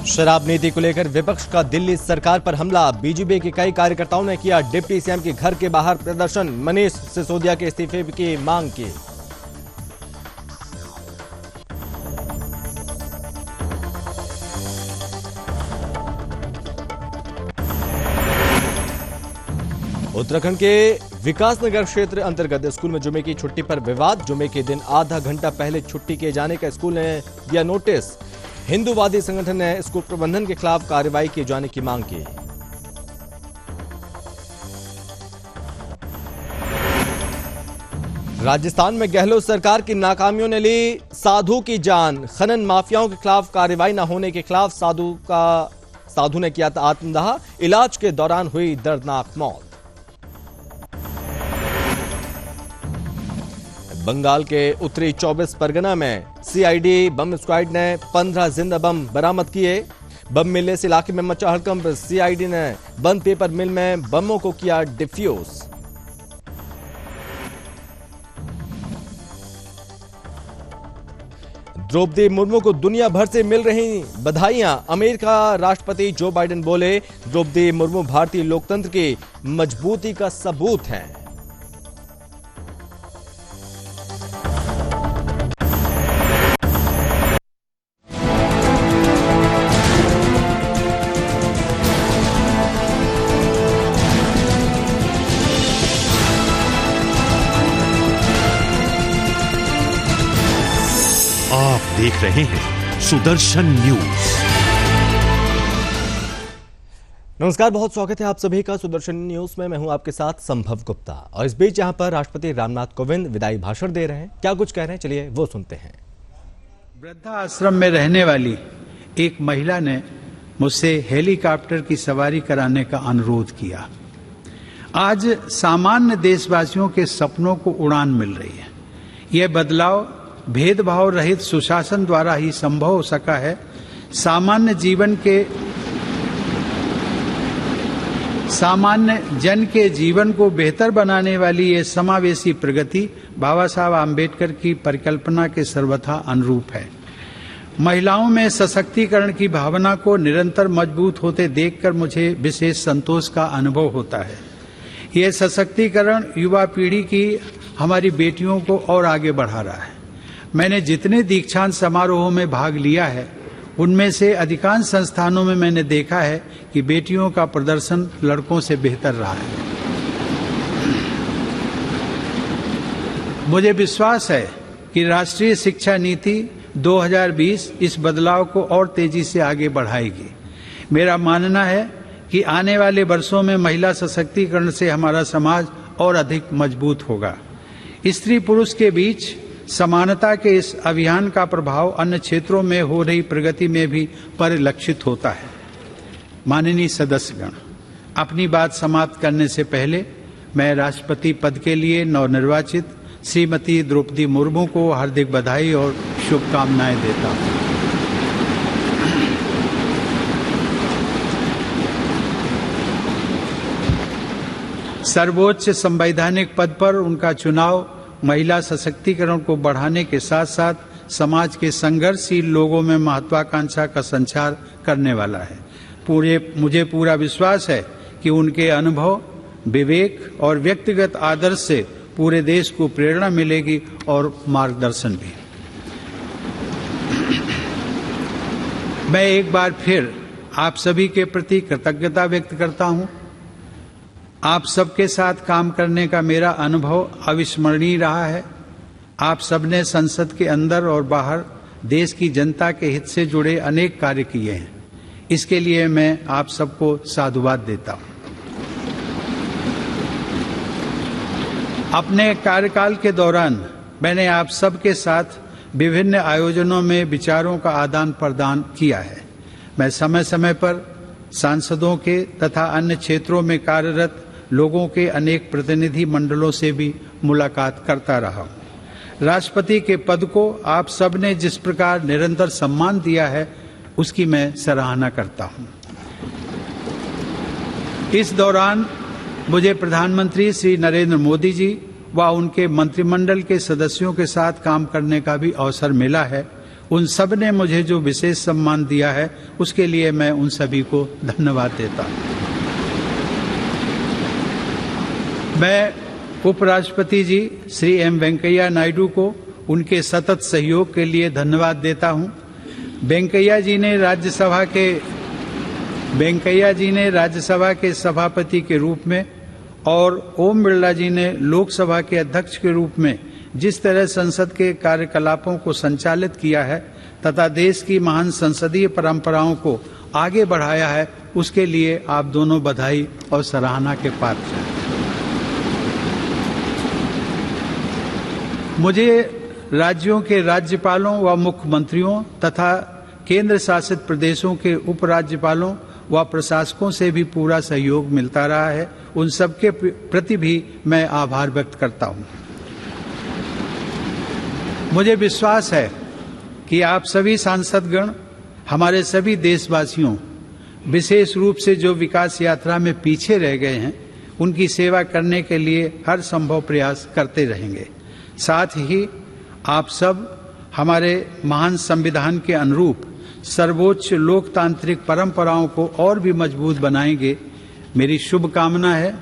शराब नीति को लेकर विपक्ष का दिल्ली सरकार पर हमला। बीजेपी के कई कार्यकर्ताओं ने किया डिप्टी सीएम के घर के बाहर प्रदर्शन। मनीष सिसोदिया के इस्तीफे की मांग की। उत्तराखंड के विकासनगर क्षेत्र अंतर्गत स्कूल में जुमे की छुट्टी पर विवाद। जुमे के दिन आधा घंटा पहले छुट्टी किए जाने का स्कूल ने दिया नोटिस। हिंदूवादी संगठन ने स्कूल प्रबंधन के खिलाफ कार्रवाई किए जाने की मांग की। राजस्थान में गहलोत सरकार की नाकामियों ने ली साधु की जान। खनन माफियाओं के खिलाफ कार्रवाई न होने के खिलाफ साधु ने किया था आत्मदाह। इलाज के दौरान हुई दर्दनाक मौत। बंगाल के उत्तरी 24 परगना में सीआईडी बम स्क्वाड ने 15 जिंदा बम बरामद किए। बम मिलने से इलाके में मचा हड़कंप। सीआईडी ने बंद पेपर मिल में बमों को किया डिफ्यूज। द्रौपदी मुर्मू को दुनिया भर से मिल रही बधाइयां। अमेरिका राष्ट्रपति जो बाइडेन बोले, द्रौपदी मुर्मू भारतीय लोकतंत्र की मजबूती का सबूत हैं। आप देख रहे हैं सुदर्शन न्यूज। नमस्कार, बहुत स्वागत है आप सभी का सुदर्शन न्यूज में। मैं हूं आपके साथ संभव गुप्ता। और इस बीच यहां पर राष्ट्रपति रामनाथ कोविंद विदाई भाषण दे रहे हैं। क्या कुछ कह रहे हैं, चलिए वो सुनते हैं। वृद्धा आश्रम में रहने वाली एक महिला ने मुझसे हेलीकॉप्टर की सवारी कराने का अनुरोध किया। आज सामान्य देशवासियों के सपनों को उड़ान मिल रही है। यह बदलाव भेदभाव रहित सुशासन द्वारा ही संभव हो सका है। सामान्य जन के जीवन को बेहतर बनाने वाली ये समावेशी प्रगति बाबा साहब आम्बेडकर की परिकल्पना के सर्वथा अनुरूप है। महिलाओं में सशक्तिकरण की भावना को निरंतर मजबूत होते देखकर मुझे विशेष संतोष का अनुभव होता है। ये सशक्तिकरण युवा पीढ़ी की हमारी बेटियों को और आगे बढ़ा रहा है। मैंने जितने दीक्षांत समारोहों में भाग लिया है, उनमें से अधिकांश संस्थानों में मैंने देखा है कि बेटियों का प्रदर्शन लड़कों से बेहतर रहा है। मुझे विश्वास है कि राष्ट्रीय शिक्षा नीति 2020 इस बदलाव को और तेजी से आगे बढ़ाएगी। मेरा मानना है कि आने वाले वर्षों में महिला सशक्तिकरण से हमारा समाज और अधिक मजबूत होगा। स्त्री पुरुष के बीच समानता के इस अभियान का प्रभाव अन्य क्षेत्रों में हो रही प्रगति में भी परिलक्षित होता है। माननीय सदस्यगण, अपनी बात समाप्त करने से पहले मैं राष्ट्रपति पद के लिए नवनिर्वाचित श्रीमती द्रौपदी मुर्मू को हार्दिक बधाई और शुभकामनाएं देता हूं। सर्वोच्च संवैधानिक पद पर उनका चुनाव महिला सशक्तिकरण को बढ़ाने के साथ साथ समाज के संघर्षशील लोगों में महत्वाकांक्षा का संचार करने वाला है। मुझे पूरा विश्वास है कि उनके अनुभव, विवेक और व्यक्तिगत आदर्श से पूरे देश को प्रेरणा मिलेगी और मार्गदर्शन भी। मैं एक बार फिर आप सभी के प्रति कृतज्ञता व्यक्त करता हूं। आप सबके साथ काम करने का मेरा अनुभव अविस्मरणीय रहा है। आप सबने संसद के अंदर और बाहर देश की जनता के हित से जुड़े अनेक कार्य किए हैं। इसके लिए मैं आप सबको साधुवाद देता हूं। अपने कार्यकाल के दौरान मैंने आप सबके साथ विभिन्न आयोजनों में विचारों का आदान प्रदान किया है। मैं समय समय पर सांसदों के तथा अन्य क्षेत्रों में कार्यरत लोगों के अनेक प्रतिनिधि मंडलों से भी मुलाकात करता रहा हूं। राष्ट्रपति के पद को आप सब ने जिस प्रकार निरंतर सम्मान दिया है, उसकी मैं सराहना करता हूं। इस दौरान मुझे प्रधानमंत्री श्री नरेंद्र मोदी जी व उनके मंत्रिमंडल के सदस्यों के साथ काम करने का भी अवसर मिला है। उन सब ने मुझे जो विशेष सम्मान दिया है उसके लिए मैं उन सभी को धन्यवाद देता हूं। मैं उपराष्ट्रपति जी श्री एम वेंकैया नायडू को उनके सतत सहयोग के लिए धन्यवाद देता हूं। वेंकैया जी ने राज्यसभा के सभापति के रूप में और ओम बिरला जी ने लोकसभा के अध्यक्ष के रूप में जिस तरह संसद के कार्यकलापों को संचालित किया है तथा देश की महान संसदीय परंपराओं को आगे बढ़ाया है, उसके लिए आप दोनों बधाई और सराहना के पात्र हैं। मुझे राज्यों के राज्यपालों व मुख्यमंत्रियों तथा केंद्र शासित प्रदेशों के उपराज्यपालों व प्रशासकों से भी पूरा सहयोग मिलता रहा है। उन सबके प्रति भी मैं आभार व्यक्त करता हूं। मुझे विश्वास है कि आप सभी सांसदगण हमारे सभी देशवासियों, विशेष रूप से जो विकास यात्रा में पीछे रह गए हैं, उनकी सेवा करने के लिए हर संभव प्रयास करते रहेंगे। साथ ही आप सब हमारे महान संविधान के अनुरूप सर्वोच्च लोकतांत्रिक परंपराओं को और भी मजबूत बनाएंगे। मेरी शुभकामना है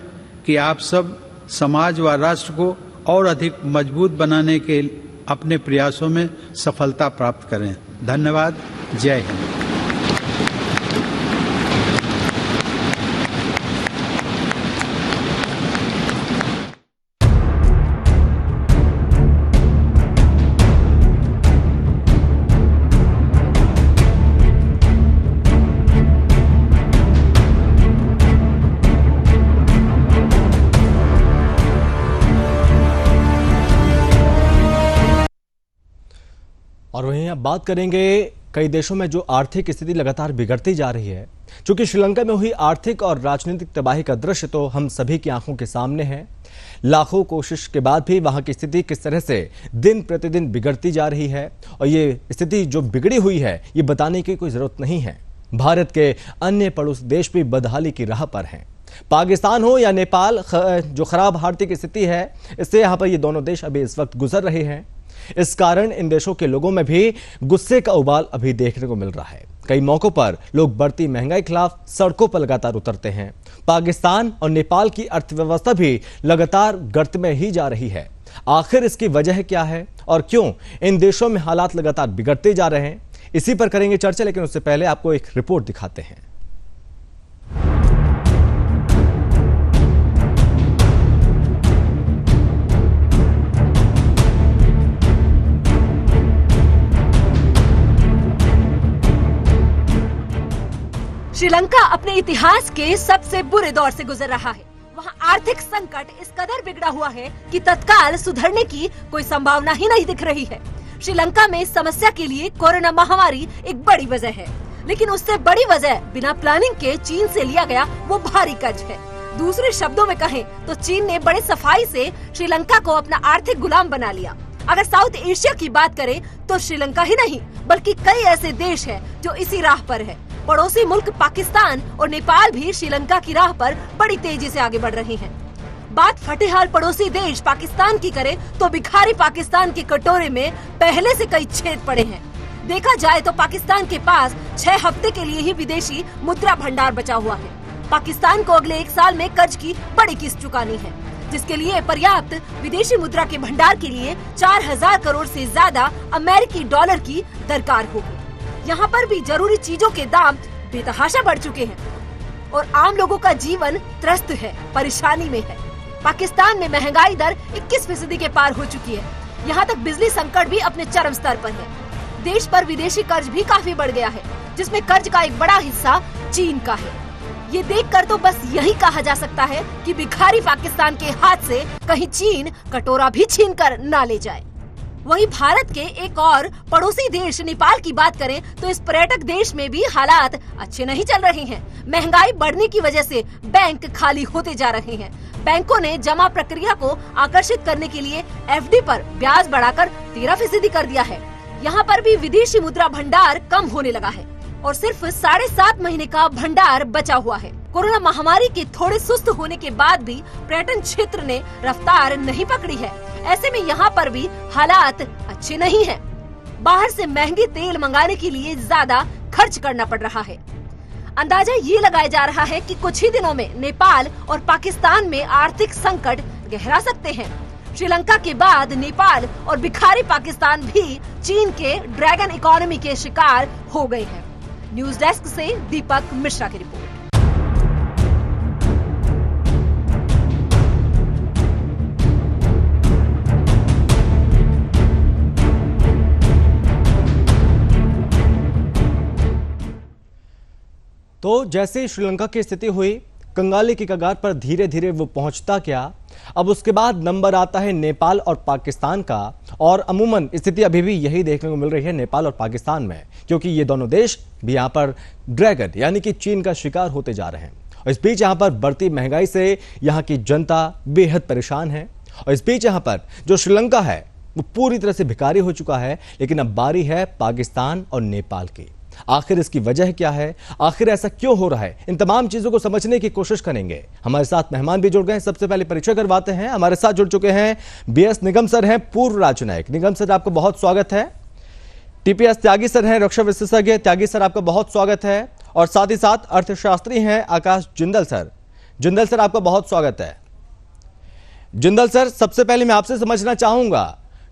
कि आप सब समाज व राष्ट्र को और अधिक मजबूत बनाने के अपने प्रयासों में सफलता प्राप्त करें। धन्यवाद। जय हिंद। और वहीं अब बात करेंगे कई देशों में जो आर्थिक स्थिति लगातार बिगड़ती जा रही है। चूंकि श्रीलंका में हुई आर्थिक और राजनीतिक तबाही का दृश्य तो हम सभी की आंखों के सामने है। लाखों कोशिश के बाद भी वहां की स्थिति किस तरह से दिन प्रतिदिन बिगड़ती जा रही है, और ये स्थिति जो बिगड़ी हुई है ये बताने की कोई जरूरत नहीं है। भारत के अन्य पड़ोसी देश भी बदहाली की राह पर हैं। पाकिस्तान हो या नेपाल, जो खराब आर्थिक स्थिति है इससे यहाँ पर ये दोनों देश अभी इस वक्त गुजर रहे हैं। इस कारण इन देशों के लोगों में भी गुस्से का उबाल अभी देखने को मिल रहा है। कई मौकों पर लोग बढ़ती महंगाई के खिलाफ सड़कों पर लगातार उतरते हैं। पाकिस्तान और नेपाल की अर्थव्यवस्था भी लगातार गर्त में ही जा रही है। आखिर इसकी वजह क्या है और क्यों इन देशों में हालात लगातार बिगड़ते जा रहे हैं, इसी पर करेंगे चर्चा। लेकिन उससे पहले आपको एक रिपोर्ट दिखाते हैं। श्रीलंका अपने इतिहास के सबसे बुरे दौर से गुजर रहा है। वहाँ आर्थिक संकट इस कदर बिगड़ा हुआ है कि तत्काल सुधरने की कोई संभावना ही नहीं दिख रही है। श्रीलंका में इस समस्या के लिए कोरोना महामारी एक बड़ी वजह है, लेकिन उससे बड़ी वजह बिना प्लानिंग के चीन से लिया गया वो भारी कर्ज है। दूसरे शब्दों में कहें तो चीन ने बड़े सफाई से श्रीलंका को अपना आर्थिक गुलाम बना लिया। अगर साउथ एशिया की बात करें तो श्रीलंका ही नहीं बल्कि कई ऐसे देश हैं जो इसी राह पर है। पड़ोसी मुल्क पाकिस्तान और नेपाल भी श्रीलंका की राह पर बड़ी तेजी से आगे बढ़ रहे हैं। बात फटेहाल पड़ोसी देश पाकिस्तान की करें तो भिखारी पाकिस्तान के कटोरे में पहले से कई छेद पड़े हैं। देखा जाए तो पाकिस्तान के पास 6 हफ्ते के लिए ही विदेशी मुद्रा भंडार बचा हुआ है। पाकिस्तान को अगले 1 साल में कर्ज की बड़ी किस्त चुकानी है, जिसके लिए पर्याप्त विदेशी मुद्रा के भंडार के लिए 4000 करोड़ से ज्यादा अमेरिकी डॉलर की दरकार होगी। यहाँ पर भी जरूरी चीजों के दाम बेतहाशा बढ़ चुके हैं और आम लोगों का जीवन त्रस्त है, परेशानी में है। पाकिस्तान में महंगाई दर 21% के पार हो चुकी है। यहाँ तक बिजली संकट भी अपने चरम स्तर पर है। देश पर विदेशी कर्ज भी काफी बढ़ गया है, जिसमें कर्ज का एक बड़ा हिस्सा चीन का है। ये देखकर तो बस यही कहा जा सकता है कि भिखारी पाकिस्तान के हाथ से कहीं चीन कटोरा भी छीन कर ना ले जाए। वहीं भारत के एक और पड़ोसी देश नेपाल की बात करें तो इस पर्यटक देश में भी हालात अच्छे नहीं चल रहे हैं। महंगाई बढ़ने की वजह से बैंक खाली होते जा रहे हैं। बैंकों ने जमा प्रक्रिया को आकर्षित करने के लिए एफडी पर ब्याज बढ़ाकर 13% कर दिया है। यहाँ पर भी विदेशी मुद्रा भंडार कम होने लगा है और सिर्फ 7.5 महीने का भंडार बचा हुआ है। कोरोना महामारी के थोड़े सुस्त होने के बाद भी पर्यटन क्षेत्र ने रफ्तार नहीं पकड़ी है। ऐसे में यहाँ पर भी हालात अच्छे नहीं हैं। बाहर से महंगी तेल मंगाने के लिए ज्यादा खर्च करना पड़ रहा है। अंदाजा ये लगाया जा रहा है कि कुछ ही दिनों में नेपाल और पाकिस्तान में आर्थिक संकट गहरा सकते हैं। श्रीलंका के बाद नेपाल और भिखारी पाकिस्तान भी चीन के ड्रैगन इकोनॉमी के शिकार हो गए हैं। न्यूज डेस्क से दीपक मिश्रा की रिपोर्ट। तो जैसे श्रीलंका की स्थिति हुई, कंगाली की कगार पर धीरे धीरे वो पहुंचता क्या। अब उसके बाद नंबर आता है नेपाल और पाकिस्तान का, और अमूमन स्थिति अभी भी यही देखने को मिल रही है नेपाल और पाकिस्तान में, क्योंकि ये दोनों देश भी यहां पर ड्रैगन यानी कि चीन का शिकार होते जा रहे हैं। और इस बीच यहां पर बढ़ती महंगाई से यहां की जनता बेहद परेशान है। और इस बीच यहां पर जो श्रीलंका है वो पूरी तरह से भिखारी हो चुका है। लेकिन अब बारी है पाकिस्तान और नेपाल की। आखिर इसकी वजह क्या है, आखिर ऐसा क्यों हो रहा है, इन तमाम चीजों को समझने की कोशिश करेंगे। हमारे साथ मेहमान भी जुड़ गए हैं। सबसे पहले परिचय करवाते हैं। हमारे साथ जुड़ चुके हैं बीएस निगम सर हैं, पूर्व राज्य नायक। निगम सर, आपका बहुत स्वागत है। टीपीएस त्यागी सर हैं, रक्षा विशेषज्ञ। त्यागी सर, आपका बहुत स्वागत है। और साथ ही साथ अर्थशास्त्री हैं आकाश जिंदल सर। जिंदल सर, आपका बहुत स्वागत है। जिंदल सर, सबसे पहले मैं आपसे समझना चाहूंगा,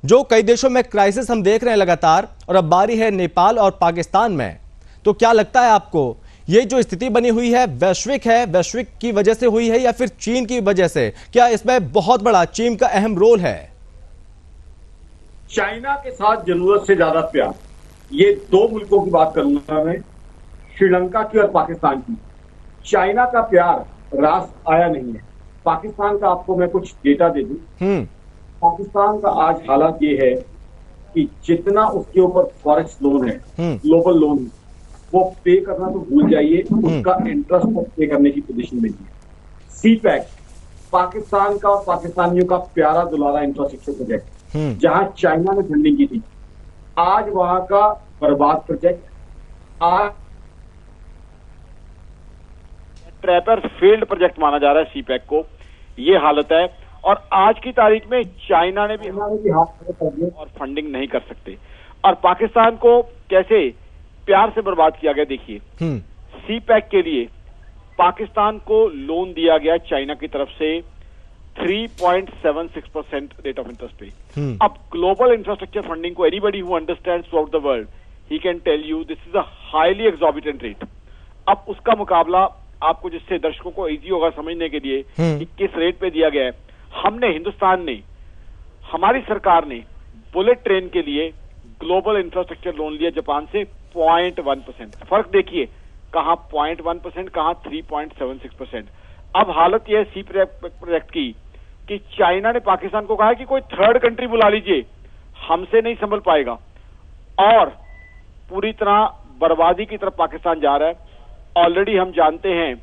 जो कई देशों में क्राइसिस हम देख रहे हैं लगातार, और अब बारी है नेपाल और पाकिस्तान में, तो क्या लगता है आपको ये जो स्थिति बनी हुई है वैश्विक है, वैश्विक की वजह से हुई है या फिर चीन की वजह से? क्या इसमें बहुत बड़ा चीन का अहम रोल है? चाइना के साथ जरूरत से ज्यादा प्यार, ये दो मुल्कों की बात करूंगा मैं, श्रीलंका की और पाकिस्तान की। चाइना का प्यार रास आया नहीं है। पाकिस्तान का आपको मैं कुछ डेटा दे दूं। पाकिस्तान का आज हालात ये है कि जितना उसके ऊपर फॉरेक्स लोन है, ग्लोबल लोन है, वो पे करना तो भूल जाइए, उसका इंटरेस्ट पे करने की पोजीशन में है। सीपैक पाकिस्तान का और पाकिस्तानियों का प्यारा दुलारा इंफ्रास्ट्रक्चर प्रोजेक्ट, जहां चाइना ने फंडिंग की थी, आज वहां का बर्बाद प्रोजेक्ट, आज ट्रैपर फेल्ड प्रोजेक्ट माना जा रहा है सीपैक को। ये हालत है। और आज की तारीख में चाइना ने भी और फंडिंग नहीं कर सकते। और पाकिस्तान को कैसे प्यार से बर्बाद किया गया देखिए। सीपैक के लिए पाकिस्तान को लोन दिया गया चाइना की तरफ से 3.76% रेट ऑफ इंटरेस्ट पे। अब ग्लोबल इंफ्रास्ट्रक्चर फंडिंग को anybody who understands throughout the world, he can tell you this is a highly exorbitant rate. अब उसका मुकाबला आपको, जिससे दर्शकों को इजी होगा समझने के लिए कि किस रेट पे दिया गया है, हमने, हिंदुस्तान ने, हमारी सरकार ने बुलेट ट्रेन के लिए ग्लोबल इंफ्रास्ट्रक्चर लोन लिया जापान से 0.1%। फर्क देखिए, कहां 0.1%, कहां 3.76%। अब हालत यह है सी प्रोजेक्ट की कि चाइना ने पाकिस्तान को कहा है कि कोई थर्ड कंट्री बुला लीजिए, हमसे नहीं संभल पाएगा। और पूरी तरह बर्बादी की तरफ पाकिस्तान जा रहा है। ऑलरेडी हम जानते हैं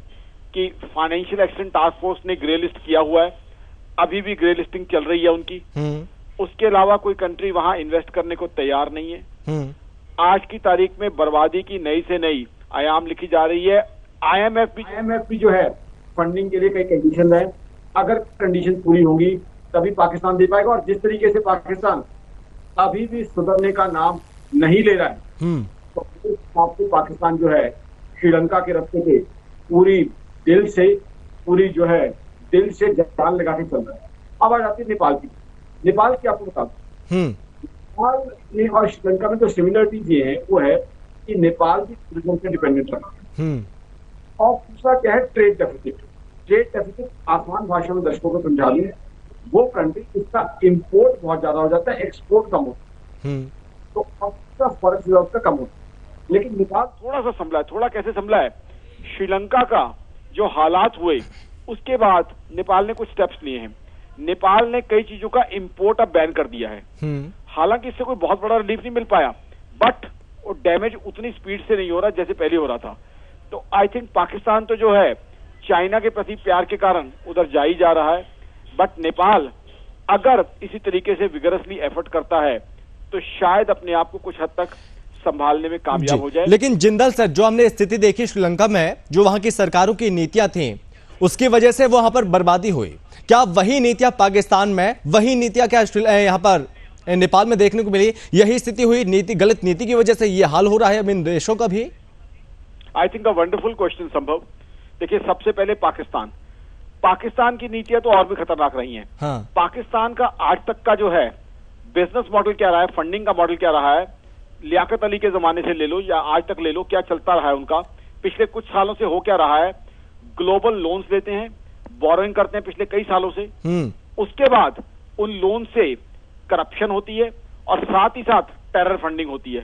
कि फाइनेंशियल एक्शन टास्क फोर्स ने ग्रे लिस्ट किया हुआ है, अभी भी ग्रे लिस्टिंग चल रही है उनकी। उसके अलावा कोई कंट्री वहां इन्वेस्ट करने को तैयार नहीं है। आज की तारीख में बर्बादी की नई से नई आयाम लिखी जा रही है। आईएमएफ भी जो है फंडिंग के लिए कई कंडीशन है, अगर कंडीशन पूरी होंगी तभी पाकिस्तान दे पाएगा। और जिस तरीके से पाकिस्तान अभी भी सुधरने का नाम नहीं ले रहा है, तो आपको पाकिस्तान जो है श्रीलंका के रास्ते पे पूरी दिल से जान लगा के चल रहा है। अब आ जाती है नेपाल की। नेपाल की आपको बता दूं, नेपाल में और श्रीलंका में जो सिमिलरिटीज ये है वो है कि नेपाल भी टूरिज्म पे डिपेंडेंट रहा है। और दूसरा क्या है, ट्रेड डेफिसिट आसान भाषा में दर्शकों को समझा दूं, वो कंट्री इसका इंपोर्ट बहुत ज्यादा हो जाता है, एक्सपोर्ट कम होता है, तो उसका फर्क जो है उसका कम होता है। लेकिन नेपाल थोड़ा सा संभला है। थोड़ा कैसे संभला है, श्रीलंका का जो हालात हुए उसके बाद नेपाल ने कुछ स्टेप्स लिए हैं। नेपाल ने कई चीजों का इंपोर्ट अब बैन कर दिया है। हालांकि इससे कोई बहुत बड़ा रिलीफ नहीं मिल पाया, बट वो डैमेज उतनी स्पीड से नहीं हो रहा जैसे पहले हो रहा था। तो आई थिंक पाकिस्तान तो जो है चाइना के प्रति प्यार के कारण उधर जा ही जा रहा है, बट नेपाल अगर इसी तरीके से विगरसली एफर्ट करता है तो शायद अपने आप को कुछ हद तक संभालने में कामयाब हो जाए। लेकिन जिंदल सर, जो हमने स्थिति देखी श्रीलंका में, जो वहां की सरकारों की नीतियां थी, उसकी वजह से वहां पर बर्बादी हुई। क्या वही नीतियां पाकिस्तान में, वही नीतियां क्या यहाँ पर नेपाल में देखने को मिली। यही स्थिति हुई नीति, गलत नीति की वजह से ये हाल हो रहा है अब इन देशों का भी। I think a wonderful question संभव। देखिए, सबसे पहले पाकिस्तान की नीतियां तो और भी खतरनाक रही हैं। हाँ। पाकिस्तान का आज तक का जो है बिजनेस मॉडल क्या रहा है, फंडिंग का मॉडल क्या रहा है, लियाकत अली के जमाने से ले लो या आज तक ले लो, क्या चलता रहा है उनका, पिछले कुछ सालों से हो क्या रहा है। ग्लोबल लोन्स लेते हैं, बोरोइंग करते हैं पिछले कई सालों से। उसके बाद उन लोन से करप्शन होती है और साथ ही साथ टेरर फंडिंग होती है।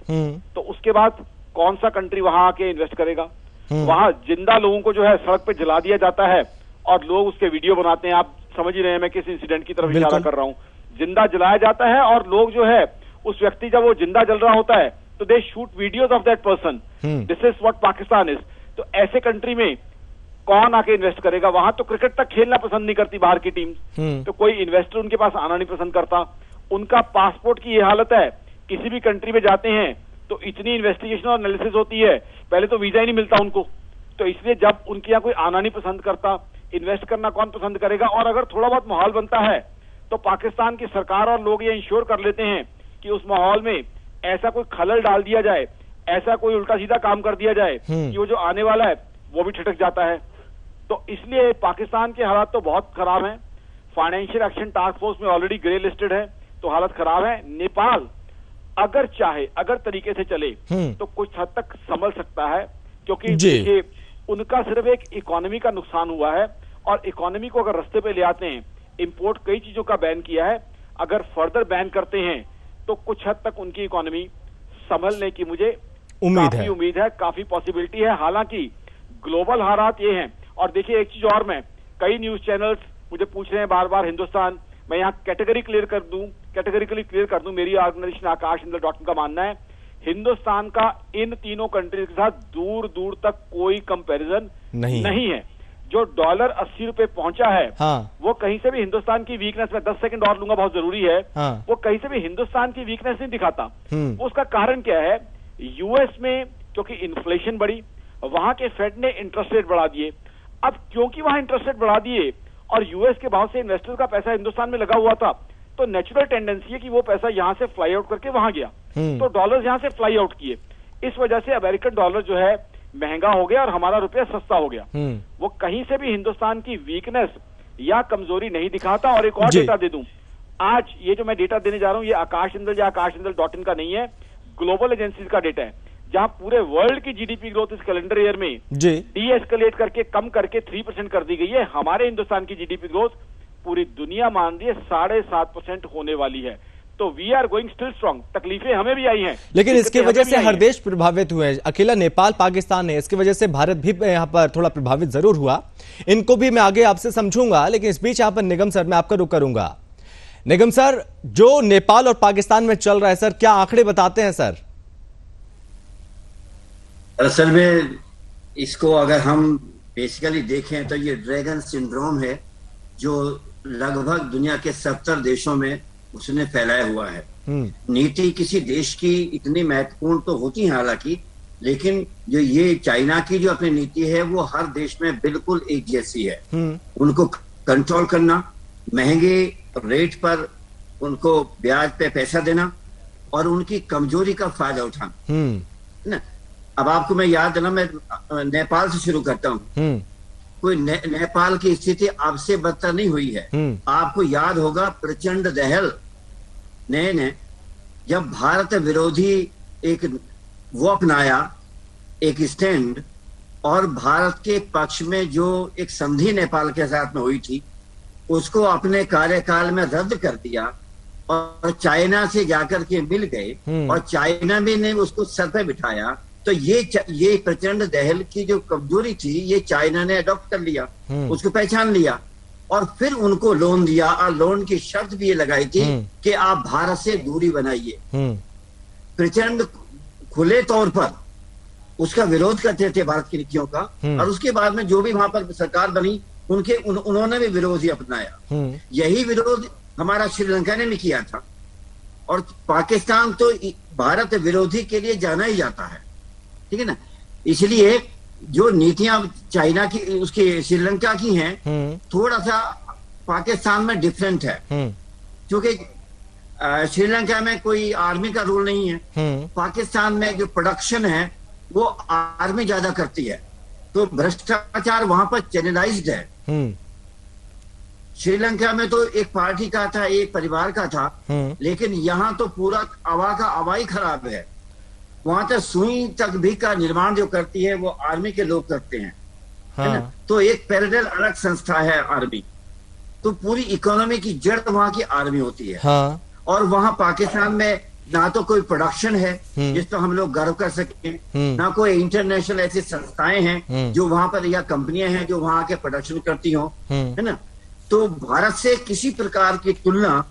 तो उसके बाद कौन सा कंट्री वहां आके इन्वेस्ट करेगा? वहां जिंदा लोगों को जो है सड़क पे जला दिया जाता है और लोग उसके वीडियो बनाते हैं। आप समझ ही रहे हैं मैं किस इंसिडेंट की तरफ इशारा कर रहा हूं। जिंदा जलाया जाता है और लोग जो है उस व्यक्ति, जब वो जिंदा जल रहा होता है तो they shoot videos of that person. This is what Pakistan is. तो ऐसे कंट्री में कौन आके इन्वेस्ट करेगा? वहां तो क्रिकेट तक खेलना पसंद नहीं करती बाहर की टीम, तो कोई इन्वेस्टर उनके पास आना नहीं पसंद करता। उनका पासपोर्ट की ये हालत है, किसी भी कंट्री में जाते हैं तो इतनी इन्वेस्टिगेशन और एनालिसिस होती है, पहले तो वीजा ही नहीं मिलता उनको। तो इसलिए जब उनके यहाँ कोई आना नहीं पसंद करता, इन्वेस्ट करना कौन पसंद करेगा? और अगर थोड़ा बहुत माहौल बनता है तो पाकिस्तान की सरकार और लोग ये इंश्योर कर लेते हैं कि उस माहौल में ऐसा कोई खलल डाल दिया जाए, ऐसा कोई उल्टा सीधा काम कर दिया जाए कि वो जो आने वाला है वो भी ठिठक जाता है। तो इसलिए पाकिस्तान के हालात तो बहुत खराब हैं। फाइनेंशियल एक्शन टास्क फोर्स में ऑलरेडी ग्रे लिस्टेड है, तो हालत खराब है। नेपाल अगर चाहे, अगर तरीके से चले तो कुछ हद तक संभल सकता है, क्योंकि देखिए उनका सिर्फ एक इकोनॉमी का नुकसान हुआ है और इकोनॉमी को अगर रास्ते पे ले आते हैं, इंपोर्ट कई चीजों का बैन किया है, अगर फर्दर बैन करते हैं तो कुछ हद तक उनकी इकोनॉमी संभलने की मुझे काफी उम्मीद है, काफी पॉसिबिलिटी है। हालांकि ग्लोबल हालात ये हैं। और देखिए एक चीज और, मैं कई न्यूज चैनल्स मुझे पूछ रहे हैं बार बार हिंदुस्तान, मैं यहाँ कैटेगरिकली क्लियर कर दूं, मेरी ऑर्गेनाइजेशन आकाशंदल.com का मानना है हिंदुस्तान का इन तीनों कंट्रीज के साथ दूर दूर तक कोई कंपैरिजन नहीं है। जो $80 पहुंचा है, वो कहीं से भी हिंदुस्तान की वीकनेस, में 10 सेकंड और लूंगा, बहुत जरूरी है, वो कहीं से भी हिंदुस्तान की वीकनेस नहीं दिखाता। उसका कारण क्या है? यूएस में क्योंकि इन्फ्लेशन बढ़ी, वहां के फेड ने इंटरेस्ट रेट बढ़ा दिए। अब क्योंकि वहां इंटरेस्ट रेट बढ़ा दिए और यूएस के बहुत से इन्वेस्टर का पैसा हिंदुस्तान में लगा हुआ था, तो नेचुरल टेंडेंसी है कि वो पैसा यहां से फ्लाई आउट करके वहां गया, तो डॉलर्स यहां से फ्लाई आउट किए। इस वजह से अमेरिकन डॉलर जो है महंगा हो गया और हमारा रुपया सस्ता हो गया। वो कहीं से भी हिंदुस्तान की वीकनेस या कमजोरी नहीं दिखाता। और एक और डेटा दे दूं, आज ये जो मैं डेटा देने जा रहा हूं, ये आकाशंदल या आकाशंदल.in का नहीं है, ग्लोबल एजेंसीज का डेटा है, जहां पूरे वर्ल्ड की जीडीपी ग्रोथ इस कैलेंडर ईयर में डी एस्केलेट करके कम करके 3% कर दी गई है। हमारे हिंदुस्तान की जीडीपी ग्रोथ पूरी दुनिया मान रही है 7.5% होने वाली है। तो we are going still strong. तकलीफें हमें भी आई हैं, लेकिन इसकी वजह से हर देश प्रभावित हुए हैं, अकेला नेपाल पाकिस्तान नहीं, इसकी वजह से भारत भी यहाँ पर थोड़ा प्रभावित जरूर हुआ। इनको भी मैं आगे आपसे समझूंगा, लेकिन इस बीच यहाँ पर निगम सर, मैं आपका रुख करूंगा। निगम सर, जो नेपाल और पाकिस्तान में चल रहा है सर, क्या आंकड़े बताते हैं सर? असल में इसको अगर हम बेसिकली देखें तो ये ड्रैगन सिंड्रोम है, जो लगभग दुनिया के 70 देशों में उसने फैलाया हुआ है। नीति किसी देश की इतनी महत्वपूर्ण तो होती है हालांकि, लेकिन जो ये चाइना की जो अपनी नीति है वो हर देश में बिल्कुल एक जैसी है। उनको कंट्रोल करना, महंगे रेट पर उनको ब्याज पे पैसा देना और उनकी कमजोरी का फायदा उठाना ना। अब आपको मैं याद दिला, मैं नेपाल से शुरू करता हूँ। कोई नेपाल की स्थिति अब से बदतर नहीं हुई है। आपको याद होगा प्रचंड दहल ने जब भारत विरोधी एक वो अपनाया, एक स्टैंड, और भारत के पक्ष में जो एक संधि नेपाल के साथ में हुई थी उसको अपने कार्यकाल में रद्द कर दिया और चाइना से जाकर के मिल गए और चाइना भी ने उसको सर पे बिठाया। तो ये प्रचंड दहल की जो कमजोरी थी ये चाइना ने अडॉप्ट कर लिया, उसको पहचान लिया और फिर उनको लोन दिया और लोन की शर्त भी ये लगाई थी कि आप भारत से दूरी बनाइए। प्रचंड खुले तौर पर उसका विरोध करते थे भारत की नीतियों का, और उसके बाद में जो भी वहां पर सरकार बनी उन्होंने भी विरोध ही अपनाया। यही विरोध हमारा श्रीलंका ने भी किया था, और पाकिस्तान तो भारत विरोधी के लिए जाना ही जाता है, ठीक है ना। इसलिए जो नीतियां चाइना की, उसकी श्रीलंका की हैं, थोड़ा सा पाकिस्तान में डिफरेंट है, क्योंकि श्रीलंका में कोई आर्मी का रोल नहीं है। पाकिस्तान में जो प्रोडक्शन है वो आर्मी ज्यादा करती है, तो भ्रष्टाचार वहां पर चैनलाइज्ड है। श्रीलंका में तो एक पार्टी का था, एक परिवार का था, लेकिन यहाँ तो पूरा आवा का आवाई खराब है। वहां तक सुई तक भी का निर्माण जो करती है वो आर्मी के लोग करते हैं, है ना? तो एक पैरेलल अलग संस्था है आर्मी। तो पूरी इकोनॉमी की जड़ वहां की आर्मी होती है। और वहां पाकिस्तान में ना तो कोई प्रोडक्शन है जिस पर हम लोग गर्व कर सकें, ना कोई इंटरनेशनल ऐसी संस्थाएं हैं जो वहां पर, या कंपनियां हैं जो वहां के प्रोडक्शन करती हो, है ना? तो भारत से किसी प्रकार की तुलना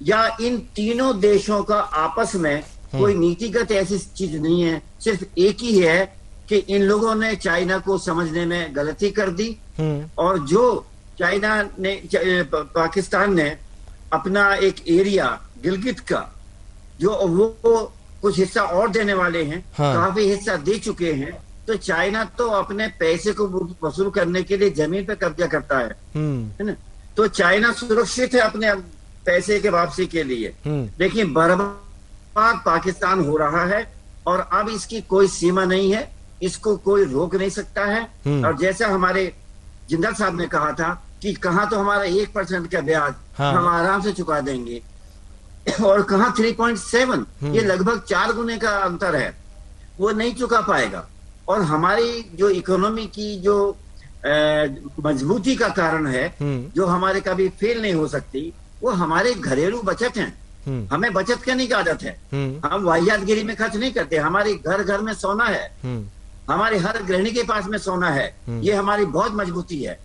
या इन तीनों देशों का आपस में कोई नीतिगत ऐसी चीज नहीं है। सिर्फ एक ही है कि इन लोगों ने चाइना को समझने में गलती कर दी, और जो चाइना ने, पाकिस्तान ने अपना एक एरिया गिलगित का जो वो कुछ हिस्सा और देने वाले हैं, काफी हिस्सा दे चुके हैं, तो चाइना तो अपने पैसे को वसूल करने के लिए जमीन पे कब्जा करता है ना? तो चाइना सुरक्षित है अपने पैसे के वापसी के लिए, लेकिन बर्बाद पाकिस्तान हो रहा है और अब इसकी कोई सीमा नहीं है, इसको कोई रोक नहीं सकता है। और जैसा हमारे जिंदल साहब ने कहा था कि कहाँ तो हमारा 1% का ब्याज हम आराम से चुका देंगे, और कहाँ 3.7, ये लगभग 4 गुने का अंतर है, वो नहीं चुका पाएगा। और हमारी जो इकोनॉमी की जो मजबूती का कारण है, जो हमारे कभी फेल नहीं हो सकती, वो हमारे घरेलू बचत है। हमें बचत करने की आदत है, हम वाहियातगिरी में खर्च नहीं करते। हमारे घर घर में सोना है, हमारे हर गृहिणी के पास में सोना है, ये हमारी बहुत मजबूती है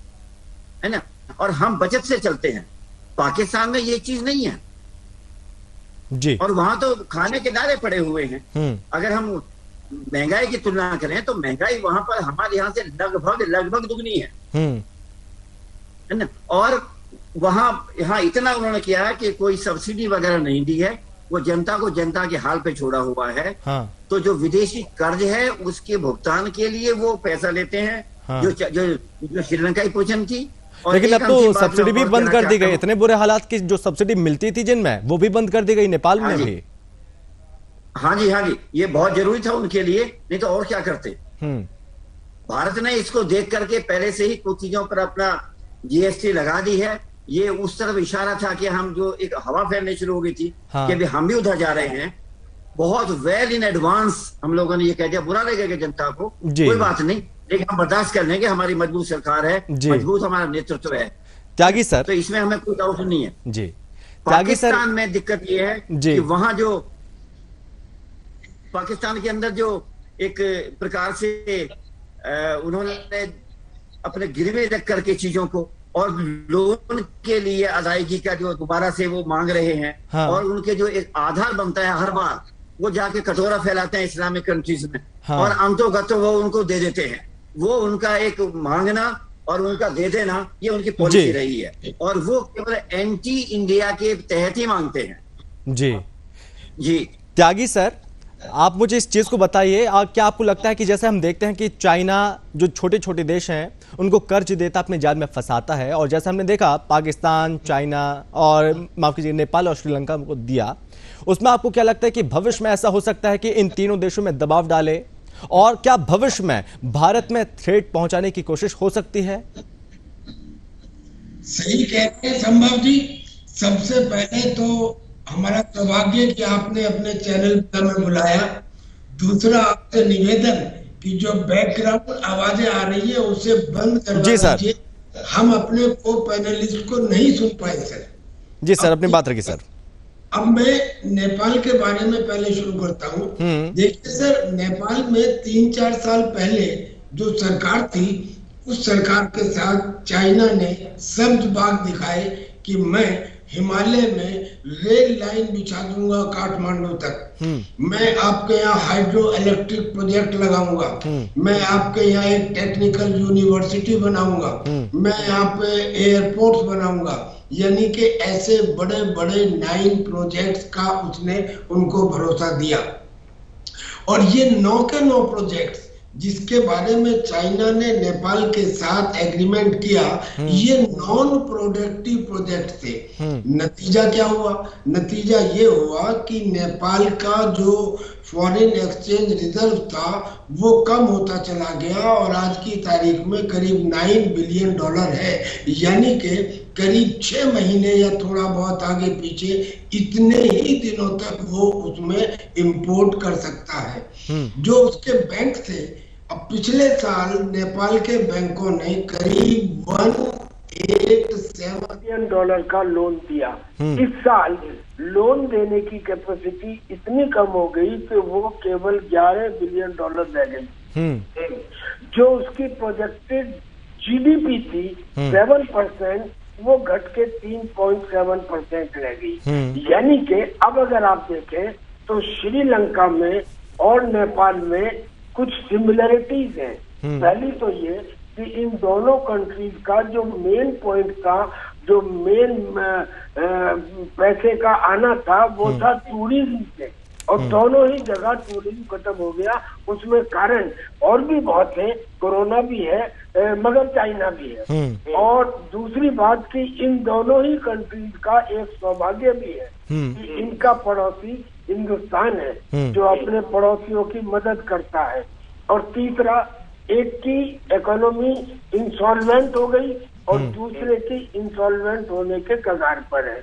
ना? और हम बचत से चलते हैं। पाकिस्तान में ये चीज नहीं है जी, और वहां तो खाने के नारे पड़े हुए हैं। अगर हम महंगाई की तुलना करें तो महंगाई वहां पर हमारे यहाँ से लगभग दुगनी है ना? और वहां यहाँ इतना उन्होंने किया है कि कोई सब्सिडी वगैरह नहीं दी है, वो जनता को जनता के हाल पे छोड़ा हुआ है। तो जो विदेशी कर्ज है उसके भुगतान के लिए वो पैसा लेते हैं, जो श्रीलंकाई पोषण थी। लेकिन अब तो सब्सिडी भी बंद कर दी गई। इतने बुरे हालात की जो सब्सिडी मिलती थी जिनमें, वो भी बंद कर दी गई नेपाल में भी। हाँ जी, ये बहुत जरूरी था उनके लिए, नहीं तो और क्या करते। भारत ने इसको देख करके पहले से ही कुछ चीजों पर अपना जीएसटी लगा दी है। ये उस तरफ इशारा था कि हम जो एक हवा फैलने शुरू हो गई थी कि अभी हम भी उधर जा रहे हैं। बहुत वेल इन एडवांस हम लोगों ने ये कह दिया, बुरा लगेगा जनता को, कोई बात नहीं, लेकिन हम बर्दाश्त कर लेंगे, हमारी मजबूत सरकार है, मजबूत हमारा नेतृत्व है। त्यागी सर, तो इसमें हमें कोई डाउट नहीं है जी। पाकिस्तान में दिक्कत ये है कि वहां जो पाकिस्तान के अंदर जो एक प्रकार से उन्होंने अपने गिरवे रख करके चीजों को, और लोन के लिए अदायगी का जो दोबारा से वो मांग रहे हैं, और उनके जो एक आधार बनता है हर बार, वो जाके कटोरा फैलाते हैं इस्लामिक कंट्रीज में, और अंतोगत वो उनको दे देते हैं। वो उनका एक मांगना और उनका दे देना, ये उनकी पॉलिसी रही है, और वो केवल एंटी इंडिया के तहत ही मांगते हैं। जी त्यागी सर, आप मुझे इस चीज को बताइए, क्या आपको लगता है कि जैसे हम देखते हैं कि चाइना जो छोटे छोटे देश हैं उनको कर्ज देता अपने जाल में फंसाता है, और जैसे हमने देखा पाकिस्तान, चाइना और माफ कीजिए नेपाल और श्रीलंका को दिया, उसमें आपको क्या लगता है कि भविष्य में ऐसा हो सकता है कि इन तीनों देशों में दबाव डाले, और क्या भविष्य में भारत में थ्रेट पहुंचाने की कोशिश हो सकती है? सही कहते हैं संभव जी। सबसे पहले तो हमारा सौभाग्य कि आपने अपने चैनल पर हमें बुलाया। दूसरा, आपसे निवेदन कि जो बैकग्राउंड आवाजें आ रही है उसे बंद करवा दीजिए। हम अपने को पैनलिस्ट को नहीं सुन पाए सर। जी सर, अपनी बात रखिए सर। अब मैं नेपाल के बारे में पहले शुरू करता हूँ। देखिए सर, नेपाल में 3-4 साल पहले जो सरकार थी, उस सरकार के साथ चाइना ने सब्ज बाग दिखाए कि मैं हिमालय में रेल लाइन बिछा दूंगा काठमांडू तक, मैं आपके यहाँ हाइड्रो इलेक्ट्रिक प्रोजेक्ट लगाऊंगा, मैं आपके यहाँ एक टेक्निकल यूनिवर्सिटी बनाऊंगा, मैं यहाँ पे एयरपोर्ट्स बनाऊंगा। यानी कि ऐसे बड़े बड़े 9 प्रोजेक्ट्स का उसने उनको भरोसा दिया, और ये 9 के 9 प्रोजेक्ट्स जिसके बारे में चाइना ने नेपाल के साथ एग्रीमेंट किया, ये नॉन प्रोडक्टिव प्रोजेक्ट थे। नतीजा क्या हुआ? नतीजा ये हुआ कि नेपाल का जो फॉरेन एक्सचेंज रिजर्व था वो कम होता चला गया और आज की तारीख में करीब $9 बिलियन है, यानी कि करीब 6 महीने या थोड़ा बहुत आगे पीछे इतने ही दिनों तक वो उसमें इंपोर्ट कर सकता है। जो उसके बैंक थे, अब पिछले साल नेपाल के बैंकों ने करीब $187 बिलियन का लोन दिया। इस साल लोन देने की कैपेसिटी इतनी कम हो गई कि वो केवल $11 बिलियन रह गई। जो उसकी प्रोजेक्टेड जीडीपी थी 7%, वो घट के 3.7% रह गई। यानी कि अब अगर आप देखें तो श्रीलंका में और नेपाल में कुछ सिमिलरिटीज हैं। पहली तो ये कि इन दोनों कंट्रीज का जो मेन पॉइंट था, जो मेन पैसे का आना था, वो था टूरिज्म से, और दोनों ही जगह टूरिज्म खत्म हो गया। उसमें कारण और भी बहुत है, कोरोना भी है, मगर चाइना भी है। और दूसरी बात कि इन दोनों ही कंट्रीज का एक सौभाग्य भी है कि इनका पड़ोसी हिंदुस्तान है जो अपने पड़ोसियों की मदद करता है। और तीसरा, एक की इकोनॉमी इंसॉल्वेंट हो गई और दूसरे की इंसॉल्वेंट होने के कगार पर है।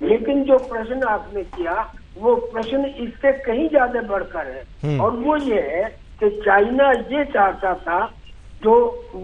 लेकिन जो प्रश्न आपने किया वो प्रश्न इससे कहीं ज्यादा बढ़कर है, और वो ये है कि चाइना ये चाहता था, जो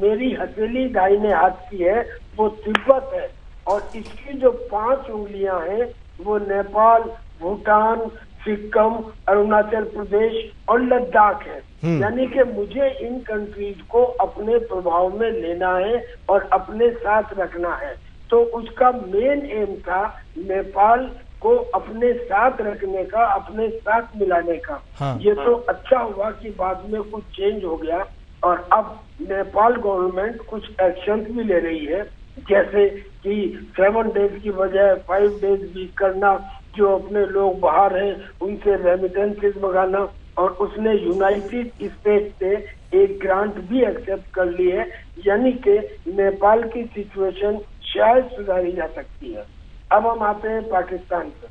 मेरी हथेली दाहिने हाथ की है वो तिब्बत है, और इसकी जो 5 उंगलियां हैं वो नेपाल, भूटान, सिक्किम, अरुणाचल प्रदेश और लद्दाख है। यानी कि मुझे इन कंट्रीज को अपने प्रभाव में लेना है और अपने साथ रखना है। तो उसका मेन एम था नेपाल को अपने साथ रखने का, अपने साथ मिलाने का। ये तो अच्छा हुआ कि बाद में कुछ चेंज हो गया और अब नेपाल गवर्नमेंट कुछ एक्शन भी ले रही है, जैसे कि 7 डेज की बजाय 5 डेज भी करना, जो अपने लोग बाहर हैं उनसे रेमिटेंसेस मंगाना, और उसने यूनाइटेड स्टेट से एक ग्रांट भी एक्सेप्ट कर ली है। यानी कि नेपाल की सिचुएशन शायद सुधारी जा सकती है। अब हम आते हैं पाकिस्तान पर।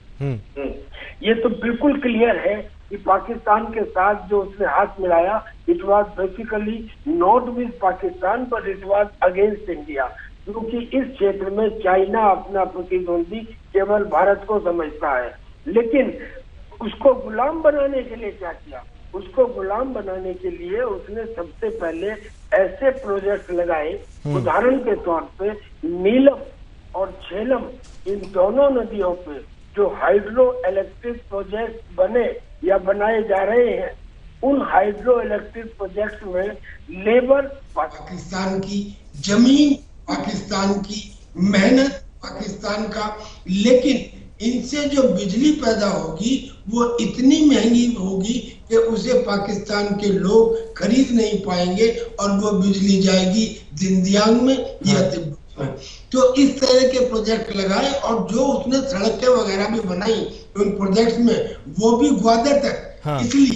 ये तो बिल्कुल क्लियर है कि पाकिस्तान के साथ जो उसने हाथ मिलाया, it was basically not with Pakistan but it was against India, क्योंकि इस क्षेत्र में चाइना अपना प्रतिद्वंदी केवल भारत को समझता है। लेकिन उसको गुलाम बनाने के लिए क्या किया? उसको गुलाम बनाने के लिए उसने सबसे पहले ऐसे प्रोजेक्ट लगाए, उदाहरण के तौर पे नीलम और झेलम, इन दोनों नदियों पे जो हाइड्रो इलेक्ट्रिक प्रोजेक्ट बने या बनाए जा रहे हैं, उन हाइड्रो इलेक्ट्रिक प्रोजेक्ट में लेबर, पाकिस्तान की जमीन, पाकिस्तान की मेहनत, पाकिस्तान का, लेकिन इनसे जो बिजली पैदा होगी वो इतनी महंगी होगी कि उसे पाकिस्तान के लोग खरीद नहीं पाएंगे और वो बिजली जाएगी जिंदियांग में या तिब्बत में। तो इस तरह के प्रोजेक्ट लगाए, और जो उसने सड़कें वगैरह भी बनाई उन प्रोजेक्ट में, वो भी ग्वादर तक। इसलिए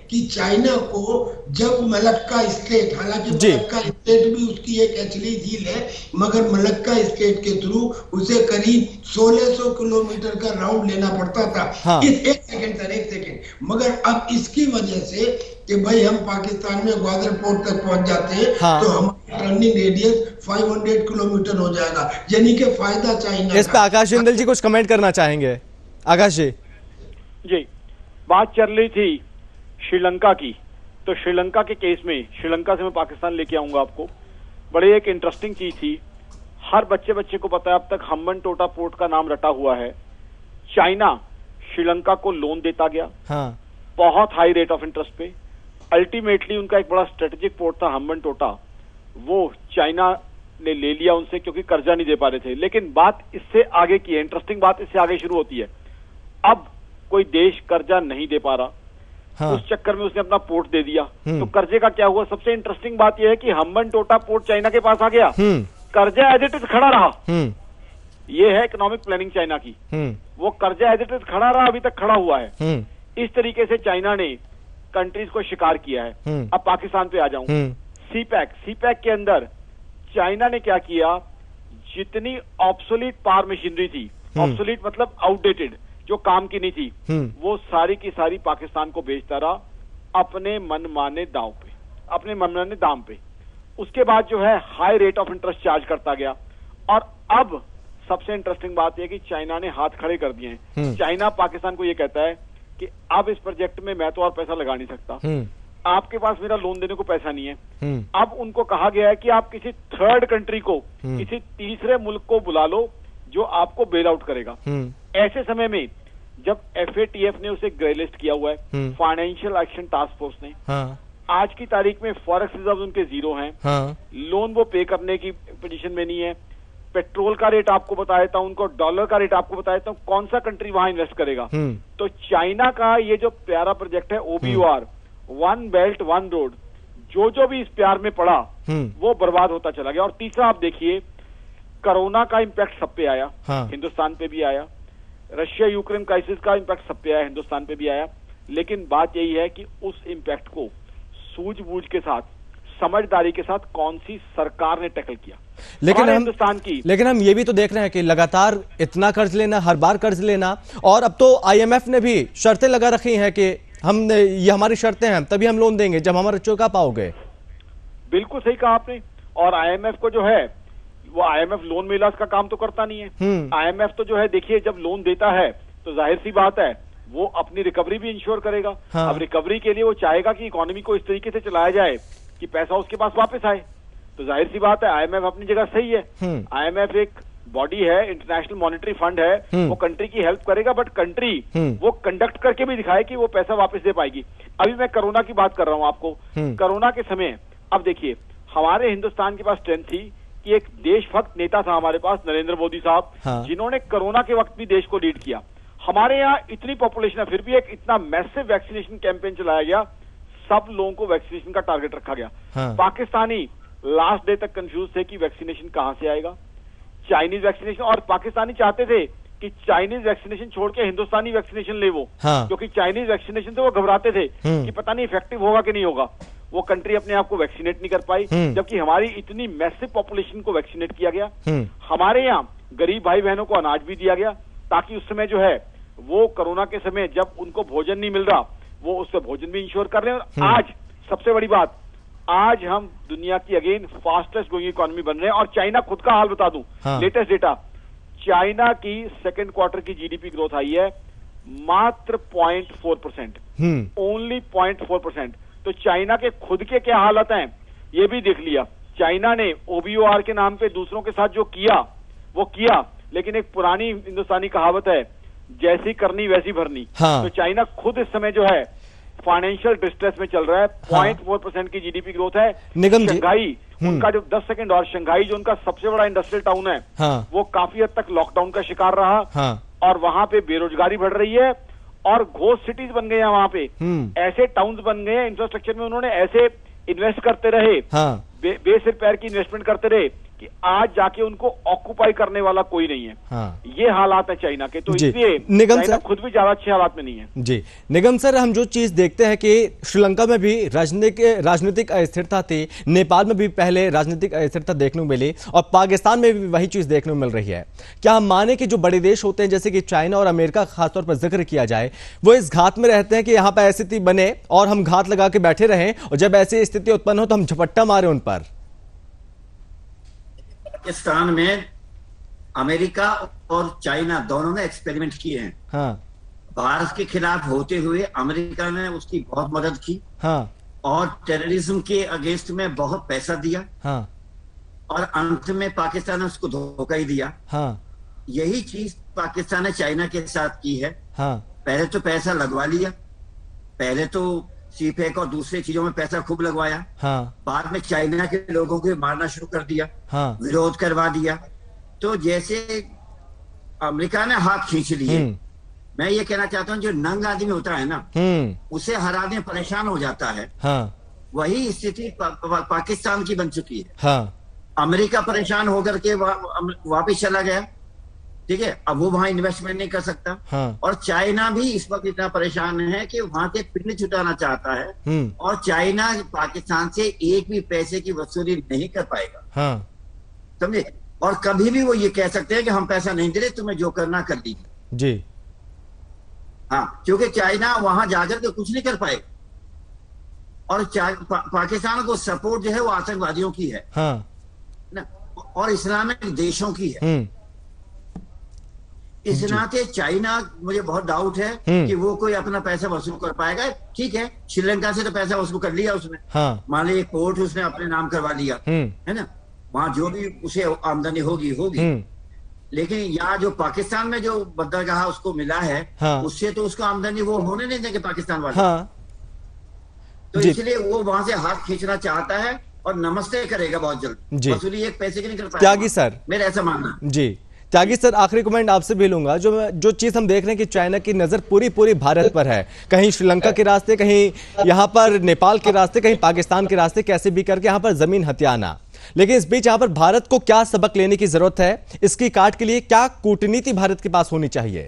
कि चाइना को जब मलक्का स्टेट, हालांकि मलक्का स्टेट भी उसकी एक एक्चुअली झील है, मगर मलक्का स्टेट के थ्रू उसे करीब 1600 किलोमीटर का राउंड लेना पड़ता था। एक सेकंड, मगर अब इसकी वजह से कि भाई हम पाकिस्तान में ग्वादर पोर्ट तक पहुंच जाते हैं, तो हमारा रनिंग रेडियस 500 किलोमीटर हो जाएगा, यानी कि फायदा चाइना। इस पे आकाश जिंदल जी कुछ कमेंट करना चाहेंगे? आकाश जी। जी, बात चल रही थी श्रीलंका की, तो श्रीलंका के केस में, श्रीलंका से मैं पाकिस्तान लेके आऊंगा आपको। बड़ी एक इंटरेस्टिंग चीज थी, हर बच्चे को पता है अब तक हम्बनटोटा पोर्ट का नाम रटा हुआ है। चाइना श्रीलंका को लोन देता गया, बहुत हाई रेट ऑफ इंटरेस्ट पे। अल्टीमेटली उनका एक बड़ा स्ट्रेटेजिक पोर्ट था हम्बनटोटा, वो चाइना ने ले लिया उनसे क्योंकि कर्जा नहीं दे पा रहे थे। लेकिन बात इससे आगे की है, इंटरेस्टिंग बात इससे आगे शुरू होती है। अब कोई देश कर्जा नहीं दे पा रहा, उस चक्कर में उसने अपना पोर्ट दे दिया। तो कर्जे का क्या हुआ? सबसे इंटरेस्टिंग बात यह है कि हम्बनटोटा पोर्ट चाइना के पास आ गया, कर्जा एज इट इज खड़ा रहा। ये है इकोनॉमिक प्लानिंग चाइना की। वो कर्जा एज इट इज खड़ा रहा, अभी तक खड़ा हुआ है। इस तरीके से चाइना ने कंट्रीज को शिकार किया है। अब पाकिस्तान पे आ जाऊं, सीपैक के अंदर चाइना ने क्या किया, जितनी ऑब्सोलीट पावर मशीनरी थी, ऑब्सोलीट मतलब आउटडेटेड, जो काम की नहीं थी, वो सारी की सारी पाकिस्तान को बेचता रहा अपने मनमाने दांव पे, अपने मनमाने दाम पे। उसके बाद जो है high rate of interest charge करता गया। और अब सबसे इंटरेस्टिंग बात यह कि चाइना ने हाथ खड़े कर दिए हैं। चाइना पाकिस्तान को यह कहता है कि अब इस प्रोजेक्ट में मैं तो और पैसा लगा नहीं सकता, आपके पास मेरा लोन देने को पैसा नहीं है। अब उनको कहा गया है कि आप किसी थर्ड कंट्री को, किसी तीसरे मुल्क को बुला लो जो आपको बेल आउट करेगा। ऐसे समय में जब FATF ने उसे ग्रे लिस्ट किया हुआ है, फाइनेंशियल एक्शन टास्क फोर्स ने, आज की तारीख में फॉरेक्स रिजर्व उनके 0 हैं, लोन वो पे करने की पोजीशन में नहीं है। पेट्रोल का रेट आपको बता देता हूं, उनको डॉलर का रेट आपको बता देता हूं, कौन सा कंट्री वहां इन्वेस्ट करेगा। तो चाइना का ये जो प्यारा प्रोजेक्ट है OBOR, one belt one road, जो भी इस प्यार में पड़ा वो बर्बाद होता चला गया। और तीसरा आप देखिए, कोरोना का इंपैक्ट सब पे आया, हिंदुस्तान पे भी आया, रशिया यूक्रेन क्राइसिस का इंपैक्ट सब पे आया, हिंदुस्तान पे भी आया। लेकिन बात यही है कि उस इंपैक्ट को सूझबूझ के साथ, समझदारी के साथ कौन सी सरकार ने टैकल किया, लेकिन हिंदुस्तान की। लेकिन हम ये भी तो देख रहे हैं कि लगातार इतना कर्ज लेना, हर बार कर्ज लेना, और अब तो IMF ने भी शर्तें लगा रखी हैं कि हम, ये हमारी शर्तें हैं, तभी हम लोन देंगे जब हमारा चुका पाओगे। बिल्कुल सही कहा आपने। और IMF को जो है, वो IMF लोन मेलास का काम तो करता नहीं है। IMF तो जो है देखिए, जब लोन देता है तो जाहिर सी बात है वो अपनी रिकवरी भी इंश्योर करेगा। अब रिकवरी के लिए वो चाहेगा कि इकोनॉमी को इस तरीके से चलाया जाए कि पैसा उसके पास वापस आए। तो जाहिर सी बात है IMF अपनी जगह सही है। IMF एक बॉडी है, इंटरनेशनल मॉनेटरी फंड है, वो कंट्री की हेल्प करेगा, बट कंट्री वो कंडक्ट करके भी दिखाए कि वो पैसा वापस दे पाएगी। अभी मैं कोरोना की बात कर रहा हूं आपको। कोरोना के समय अब देखिए, हमारे हिंदुस्तान के पास स्ट्रेंथ थी कि एक देशभक्त नेता था हमारे पास, नरेंद्र मोदी साहब, जिन्होंने कोरोना के वक्त भी देश को लीड किया। हमारे यहाँ इतनी पॉपुलेशन है, फिर भी एक इतना मैसिव वैक्सीनेशन कैंपेन चलाया गया, सब लोगों को वैक्सीनेशन का टारगेट रखा गया। पाकिस्तानी लास्ट डे तक कंफ्यूज थे कि वैक्सीनेशन कहां से आएगा, चाइनीज वैक्सीनेशन, और पाकिस्तानी चाहते थे कि चाइनीज वैक्सीनेशन छोड़ के हिंदुस्तानी वैक्सीनेशन ले वो, क्योंकि चाइनीज वैक्सीनेशन से वो घबराते थे कि पता नहीं इफेक्टिव होगा कि नहीं होगा। वो कंट्री अपने आप को वैक्सीनेट नहीं कर पाई, जबकि हमारी इतनी मैसिव पॉपुलेशन को वैक्सीनेट किया गया। हमारे यहाँ गरीब भाई बहनों को अनाज भी दिया गया, ताकि उस समय जो है वो कोरोना के समय जब उनको भोजन नहीं मिल रहा, वो उससे भोजन भी इंश्योर कर रहे हैं। आज सबसे बड़ी बात, आज हम दुनिया की अगेन फास्टेस्ट ग्रोइंग इकोनॉमी बन रहे हैं। और चाइना खुद का हाल बता दूं, लेटेस्ट डेटा, चाइना की सेकंड क्वार्टर की GDP ग्रोथ आई है मात्र 0.4%, ओनली 0.4%। तो चाइना के खुद के क्या हालत हैं ये भी देख लिया। चाइना ने OBOR के नाम पे दूसरों के साथ जो किया वो किया, लेकिन एक पुरानी हिंदुस्तानी कहावत है, जैसी करनी वैसी भरनी। तो चाइना खुद इस समय जो है फाइनेंशियल डिस्ट्रेस में चल रहा है। 0.4% की GDP ग्रोथ है। शंघाई उनका जो 10 सेकंड और, शंघाई जो उनका सबसे बड़ा इंडस्ट्रियल टाउन है, वो काफी हद तक लॉकडाउन का शिकार रहा, और वहां पे बेरोजगारी बढ़ रही है और घोस्ट सिटीज बन गए हैं वहां पे, ऐसे टाउन्स बन गए हैं। इंफ्रास्ट्रक्चर में उन्होंने ऐसे इन्वेस्ट करते रहे, बेसिर पैर की इन्वेस्टमेंट करते रहे कि आज जाके उनको ऑक्यूपाई करने वाला कोई नहीं है। ये हालात है चाइना के, तो इसलिए चाइना खुद भी ज्यादा अच्छे हालात में नहीं है। जी निगम सर, हम जो चीज देखते हैं कि श्रीलंका में भी राजनीतिक अस्थिरता थी, नेपाल में भी पहले राजनीतिक अस्थिरता देखने को मिली, और पाकिस्तान में भी वही चीज देखने को मिल रही है। क्या हम माने कि जो बड़े देश होते हैं जैसे कि चाइना और अमेरिका खासतौर पर जिक्र किया जाए, वो इस घात में रहते हैं कि यहाँ पर स्थिति बने और हम घात लगा के बैठे रहें, और जब ऐसी स्थिति उत्पन्न हो तो हम झपट्टा मारे उन पर? पाकिस्तान में अमेरिका और चाइना दोनों ने एक्सपेरिमेंट किए हैं। भारत के खिलाफ होते हुए अमेरिका ने उसकी बहुत मदद की, और टेररिज्म के अगेंस्ट में बहुत पैसा दिया, और अंत में पाकिस्तान ने उसको धोखा ही दिया। यही चीज पाकिस्तान ने चाइना के साथ की है। पहले तो पैसा लगवा लिया, पहले तो सीपैक और दूसरी चीजों में पैसा खूब लगवाया, बाद में चाइना के लोगों को मारना शुरू कर दिया, विरोध करवा दिया। तो जैसे अमेरिका ने हाथ खींच लिए, मैं ये कहना चाहता हूँ जो नंग आदमी होता है ना, उसे हर आदमी परेशान हो जाता है। वही स्थिति पाकिस्तान की बन चुकी है। अमेरिका परेशान होकर के वापिस चला गया, ठीक है, अब वो वहां इन्वेस्टमेंट नहीं कर सकता। हाँ। और चाइना भी इस वक्त इतना परेशान है कि वहां के पिन छुटाना चाहता है, और चाइना पाकिस्तान से एक भी पैसे की वसूली नहीं कर पाएगा। हाँ। समझे? और कभी भी वो ये कह सकते हैं कि हम पैसा नहीं दे रहे, तुम्हें जो करना कर लीजिए। जी। हाँ, क्योंकि चाइना वहां जाकर के कुछ नहीं कर पाएगा, और पाकिस्तान को सपोर्ट जो है वो आतंकवादियों की है हाँ। ना, और इस्लामिक देशों की है। इस नाते चाइना, मुझे बहुत डाउट है कि वो कोई अपना पैसा वसूल कर पाएगा। ठीक है, श्रीलंका से तो पैसा वसूल कर लिया उसने, हाँ। मान लीजिए पोर्ट उसने अपने नाम करवा लिया, है ना, वहां जो भी उसे आमदनी होगी। लेकिन यहाँ जो पाकिस्तान में जो बंदरगाह उसको मिला है, हाँ। उससे तो उसको आमदनी वो होने नहीं देंगे पाकिस्तान वाले। हाँ। तो इसलिए वो वहां से हाथ खींचना चाहता है और नमस्ते करेगा बहुत जल्द। वसूली एक पैसे की नहीं कर पाएगा। त्यागी सर, मेरा ऐसा मानना जी। त्यागी सर, आखिरी कमेंट आपसे भी लूंगा। जो चीज हम देख रहे हैं कि चाइना की नजर पूरी भारत पर है, कहीं श्रीलंका के रास्ते, कहीं यहाँ पर नेपाल के रास्ते, कहीं पाकिस्तान के रास्ते, कैसे भी करके यहाँ पर जमीन हथियाना। लेकिन इस बीच यहाँ पर भारत को क्या सबक लेने की जरूरत है? इसकी काट के लिए क्या कूटनीति भारत के पास होनी चाहिए?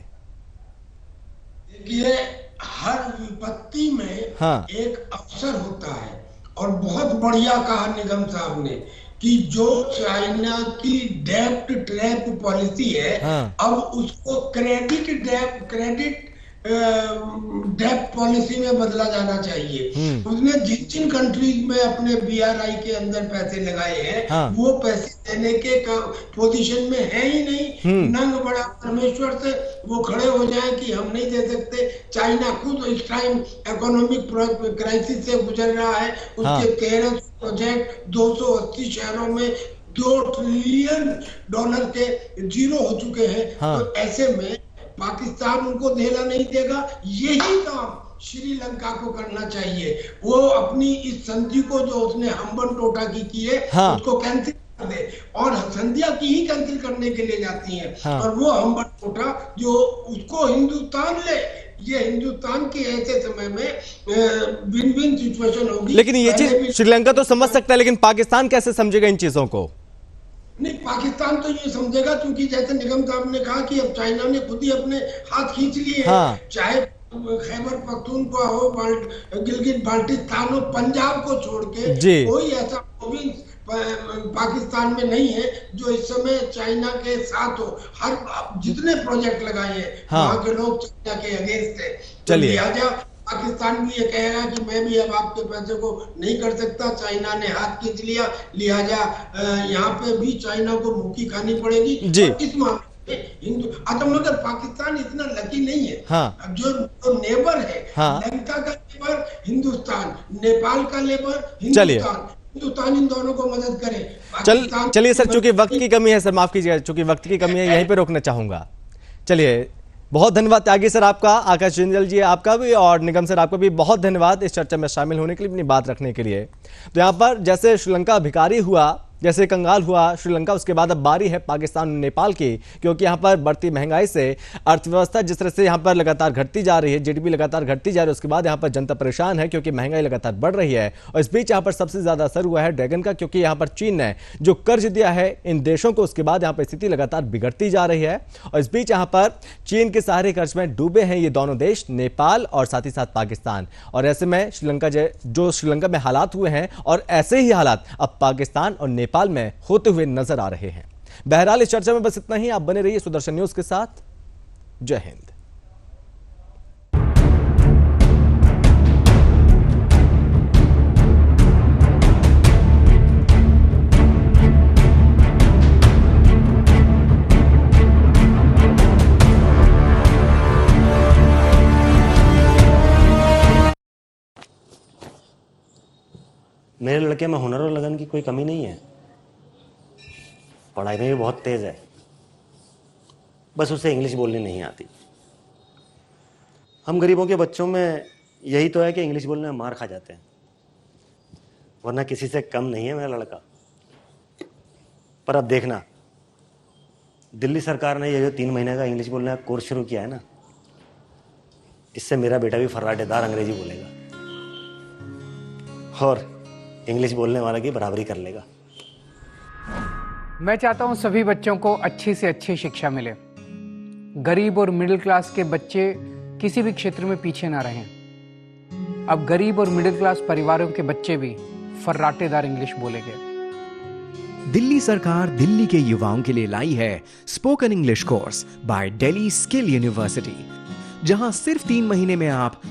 देखिए, हर विपत्ति में हाँ। एक अवसर होता है, और बहुत बढ़िया कहा निगम साहब ने कि जो चाइना की डेब्ट ट्रैप पॉलिसी है, हाँ। अब उसको क्रेडिट डेब्ट पॉलिसी में बदला जाना चाहिए। उसने जिन कंट्रीज में अपने BRI के अंदर पैसे लगाए हैं, हाँ। वो पैसे देने के पोजीशन में है ही नहीं। नंग बड़ा परमेश्वर से वो खड़े हो जाए कि हम नहीं दे सकते। चाइना खुद इस टाइम इकोनॉमिक क्राइसिस से गुजर रहा है। उसके 13 प्रोजेक्ट 280 शहरों में $2 ट्रिलियन के जीरो हो चुके हैं। हाँ। तो ऐसे में पाकिस्तान उनको देना नहीं देगा। यही काम श्रीलंका को करना चाहिए। वो अपनी इस संधि को जो उसने हम्बन टोटा की है, हाँ। उसको कैंसिल कर दे, और संधिया की ही कैंसिल करने के लिए जाती है। हाँ। और वो हम्बन टोटा जो उसको हिंदुस्तान ले, ये हिंदुस्तान के ऐसे समय में विन विन सिचुएशन होगी। लेकिन ये चीज श्रीलंका तो समझ सकता है, लेकिन पाकिस्तान कैसे समझेगा इन चीजों को? नहीं, पाकिस्तान तो ये समझेगा, क्योंकि जैसे निगम साहब ने कहा कि अब चाइना ने खुद ही अपने हाथ खींच लिए। हाँ। चाहे खैबर पख्तूनख्वा हो, गिलगित बाल्टिस्तान हो, पंजाब को छोड़ के कोई ऐसा प्रोविंस पाकिस्तान में नहीं है जो इस समय चाइना के साथ हो। हर जितने प्रोजेक्ट लगाए हैं, वहां के लोग चाइना के अगेंस्ट है। चलिए, लिहाजा पाकिस्तान भी ये कहेगा कि मैं भी अब आपके पैसे को नहीं कर सकता, चाइना ने हाथ खींच लिया, लिहाजा यहाँ पे भी चाइना को मुक्की खानी पड़ेगी। इस मामले में हिंदू मगर पाकिस्तान इतना लकी नहीं है। हाँ। जो नेबर है, हाँ। लंका का नेबर हिंदुस्तान, नेपाल का नेबर हिंदुस्तान इन दोनों को मदद करे। चलिए सर, चूंकि वक्त की कमी है सर, माफ कीजिएगा, चूंकि वक्त की कमी है, यहीं पे रोकना चाहूंगा। चलिए, बहुत धन्यवाद त्यागी सर आपका, आकाश जिंदल जी आपका भी, और निगम सर आपका भी बहुत धन्यवाद इस चर्चा में शामिल होने के लिए, अपनी बात रखने के लिए। तो यहाँ पर जैसे श्रीलंका भिखारी हुआ, जैसे कंगाल हुआ श्रीलंका, उसके बाद अब बारी है पाकिस्तान और नेपाल की, क्योंकि यहाँ पर बढ़ती महंगाई से अर्थव्यवस्था जिस तरह से यहाँ पर लगातार घटती जा रही है, GDP लगातार घटती जा रही है, उसके बाद यहाँ पर जनता परेशान है क्योंकि महंगाई लगातार बढ़ रही है। और इस बीच यहाँ पर सबसे ज्यादा असर हुआ है ड्रैगन का, क्योंकि यहाँ पर चीन ने जो कर्ज दिया है इन देशों को, उसके बाद यहाँ पर स्थिति लगातार बिगड़ती जा रही है। और इस बीच यहाँ पर चीन के सहारे कर्ज में डूबे हैं ये दोनों देश, नेपाल और साथ ही साथ पाकिस्तान। और ऐसे में श्रीलंका में हालात हुए हैं, और ऐसे ही हालात अब पाकिस्तान और नेपाल में होते हुए नजर आ रहे हैं। बहरहाल इस चर्चा में बस इतना ही। आप बने रहिए सुदर्शन न्यूज के साथ। जय हिंद। मेरे लड़के में हुनर और लगन की कोई कमी नहीं है, पढ़ाई में भी बहुत तेज है, बस उसे इंग्लिश बोलनी नहीं आती। हम गरीबों के बच्चों में यही तो है कि इंग्लिश बोलने में मार खा जाते हैं, वरना किसी से कम नहीं है मेरा लड़का। पर अब देखना, दिल्ली सरकार ने ये जो 3 महीने का इंग्लिश बोलने का कोर्स शुरू किया है ना, इससे मेरा बेटा भी फर्राटेदार अंग्रेजी बोलेगा और इंग्लिश बोलने वाला की बराबरी कर लेगा। मैं चाहता हूं सभी बच्चों को अच्छी से अच्छी शिक्षा मिले, गरीब और मिडिल क्लास के बच्चे किसी भी क्षेत्र में पीछे ना रहें। अब गरीब और मिडिल क्लास परिवारों के बच्चे भी फर्राटेदार इंग्लिश बोलेंगे। दिल्ली सरकार दिल्ली के युवाओं के लिए लाई है spoken English course by Delhi skill university, जहां सिर्फ 3 महीने में आप